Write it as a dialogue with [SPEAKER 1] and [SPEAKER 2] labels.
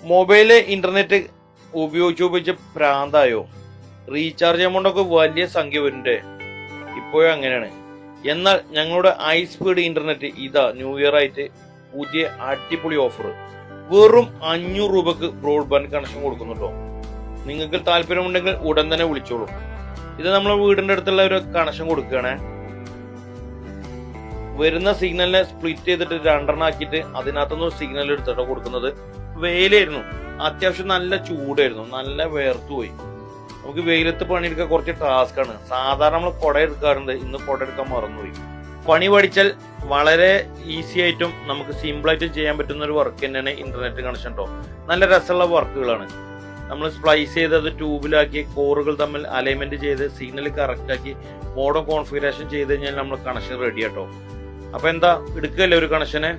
[SPEAKER 1] Mobile internet ഉപയോഗിച്ച് പ്രാന്തായോ? Recharge എമൗണ്ടൊക്കെ വലിയ സംഖ്യ വരുന്നുണ്ട്. ഇപ്പോഴും അങ്ങനെയാണ്. എന്നാൽ ഞങ്ങളുടെ ഹൈ സ്പീഡ് ഇന്റർനെറ്റ് ഇതാ ന്യൂ ഇയർ ആയിട്ട് പുതിയ അടിപൊളി ഓഫർ. വെറും 500 രൂപക്ക് ബ്രോഡ്ബാൻഡ് കണക്ഷൻ കൊടുക്കുന്നുണ്ടോ? നിങ്ങൾക്ക് താല്പര്യമുണ്ടെങ്കിൽ ഉടൻ തന്നെ വിളിച്ചോളൂ. ഇത് നമ്മളെ വീടിന്റെ അടുത്തുള്ള ഒരു കണക്ഷൻ കൊടുക്കുകയാണേ. വരുന്ന സിഗ്നലിനെ സ്പ്ലിറ്റ് ചെയ്തിട്ട് 2 ആക്കിയിട്ട് അതിനകത്തുനിന്ന് സിഗ്നൽ എടുത്തിട്ടോ കൊടുക്കുന്നത്. വെയിലായിരുന്നു, അത്യാവശ്യം നല്ല ചൂടായിരുന്നു, നല്ല വേർത്തു പോയി. നമുക്ക് വെയിലത്ത് പണിയെടുക്കാൻ കുറച്ച് ടാസ്ക് ആണ്. സാധാരണ നമ്മൾ കുട എടുക്കാറുണ്ട്, ഇന്ന് കുട എടുക്കാൻ മറന്നുപോയി. പണി പഠിച്ചാൽ വളരെ ഈസി ആയിട്ടും നമുക്ക് സിമ്പിൾ ആയിട്ടും ചെയ്യാൻ പറ്റുന്ന ഒരു വർക്ക് തന്നെയാണ് ഇന്റർനെറ്റ് കണക്ഷൻ കേട്ടോ. നല്ല രസമുള്ള വർക്കുകളാണ്. നമ്മൾ സ്പ്ലൈസ് ചെയ്ത് അത് ട്യൂബിലാക്കി കോറുകൾ തമ്മിൽ അലൈൻമെന്റ് ചെയ്ത് സിഗ്നൽ കറക്റ്റ് ആക്കി മോഡം കോൺഫിഗറേഷൻ ചെയ്ത് കഴിഞ്ഞാൽ നമ്മൾ കണക്ഷൻ റെഡി ആട്ടോ. അപ്പൊ എന്താ എടുക്കല്ലേ ഒരു കണക്ഷന്?